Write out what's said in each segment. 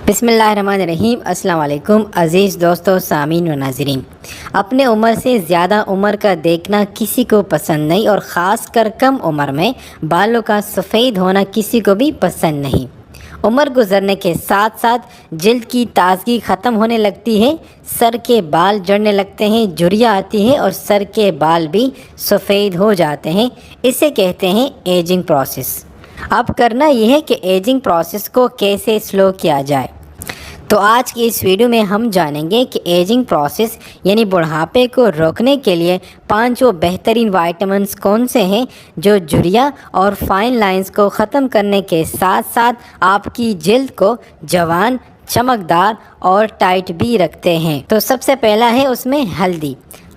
بسم اللہ الرحمن الرحیم۔ السلام علیکم عزیز دوستو، سامعین و ناظرین۔ اپنے عمر سے زیادہ عمر کا دیکھنا کسی کو پسند نہیں، اور خاص کر کم عمر میں بالوں کا سفید ہونا کسی کو بھی پسند نہیں۔ عمر گزرنے کے ساتھ ساتھ جلد کی تازگی ختم ہونے لگتی ہے، سر کے بال جھڑنے لگتے ہیں، جھریاں آتی ہے اور سر کے بال بھی سفید ہو جاتے ہیں۔ اسے کہتے ہیں ایجنگ پروسیس۔ اب کرنا یہ ہے کہ ایجنگ پروسیس کو کیسے سلو کیا جائے۔ تو آج کی اس ویڈیو میں ہم جانیں گے کہ ایجنگ پروسیس یعنی بڑھاپے کو روکنے کے لیے 5 بہترین وائٹامنز کون سے ہیں جو جھریاں اور فائن لائنز کو ختم کرنے کے ساتھ ساتھ آپ کی جلد کو جوان، چمکدار اور ٹائٹ بھی رکھتے ہیں۔ تو سب سے پہلا ہے اس میں ہلدی۔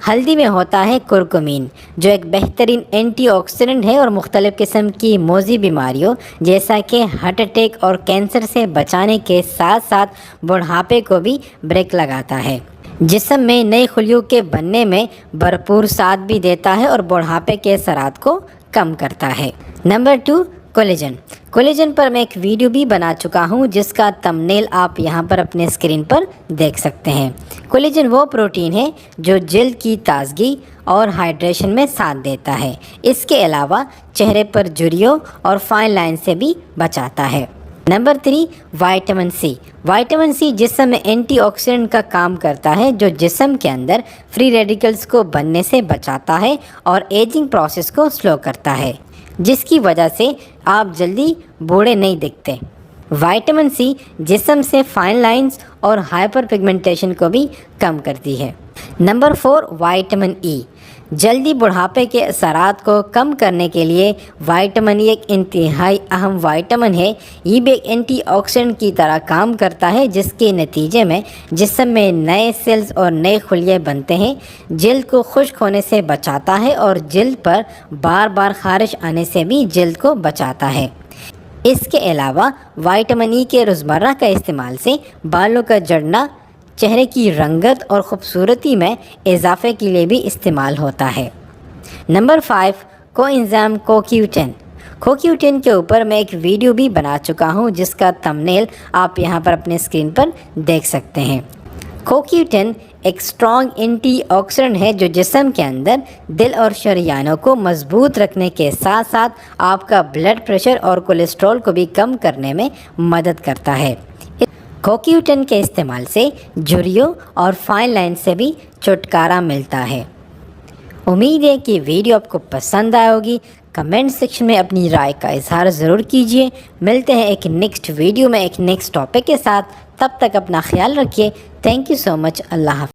ہلدی میں ہوتا ہے کرکمین، جو ایک بہترین اینٹی آکسیڈنٹ ہے اور مختلف قسم کی موذی بیماریوں جیسا کہ ہارٹ اٹیک اور کینسر سے بچانے کے ساتھ ساتھ بڑھاپے کو بھی بریک لگاتا ہے۔ جسم میں نئے خلیوں کے بننے میں بھرپور ساتھ بھی دیتا ہے اور بڑھاپے کے اثرات کو کم کرتا ہے۔ Number 2، collagen. کولیجن پر میں ایک ویڈیو بھی بنا چکا ہوں جس کا تمبنیل آپ یہاں پر اپنے اسکرین پر دیکھ سکتے ہیں۔ کولیجن وہ پروٹین ہے جو جلد کی تازگی اور ہائیڈریشن میں ساتھ دیتا ہے۔ اس کے علاوہ چہرے پر جھریوں اور فائن لائن سے بھی بچاتا ہے۔ Number 3، vitamin C. Vitamin C جسم میں اینٹی آکسیڈنٹ کا کام کرتا ہے جو جسم کے اندر فری ریڈیکلز کو بننے سے بچاتا ہے اور ایجنگ پروسیس کو سلو کرتا ہے، جس کی وجہ سے آپ جلدی بوڑھے نہیں دکھتے۔ وائٹامن سی جسم سے فائن لائنز اور ہائپر پگمنٹیشن کو بھی کم کرتی ہے۔ نمبر 4، وائٹامن ای۔ جلدی بڑھاپے کے اثرات کو کم کرنے کے لیے وائٹامن ای ایک انتہائی اہم وائٹامن ہے۔ یہ بھی ایک اینٹی آکسیڈنٹ کی طرح کام کرتا ہے جس کے نتیجے میں جسم میں نئے سیلز اور نئے خلیے بنتے ہیں، جلد کو خشک ہونے سے بچاتا ہے اور جلد پر بار بار خارش آنے سے بھی جلد کو بچاتا ہے۔ اس کے علاوہ وائٹامن ای کے روزمرہ کا استعمال سے بالوں کا جھڑنا، چہرے کی رنگت اور خوبصورتی میں اضافے کے لیے بھی استعمال ہوتا ہے۔ Number 5، کوانزیم CoQ10۔ CoQ10 کے اوپر میں ایک ویڈیو بھی بنا چکا ہوں جس کا تمبنیل آپ یہاں پر اپنے اسکرین پر دیکھ سکتے ہیں۔ CoQ10 ایک اسٹرانگ اینٹی آکسیڈنٹ ہے جو جسم کے اندر دل اور شریانوں کو مضبوط رکھنے کے ساتھ ساتھ آپ کا بلڈ پریشر اور کولیسٹرول کو بھی کم کرنے میں مدد کرتا ہے۔ CoQ10 کے استعمال سے جھریوں اور فائن لائن سے بھی چھٹکارا ملتا ہے۔ امید ہے کہ ویڈیو آپ کو پسند آئے ہوگی۔ کمنٹ سیکشن میں اپنی رائے کا اظہار ضرور کیجیے۔ ملتے ہیں ایک نیکسٹ ویڈیو میں ایک نیکسٹ ٹاپک کے ساتھ، تب تک اپنا خیال رکھیے۔ تھینک یو سو مچ۔ اللہ حافظ۔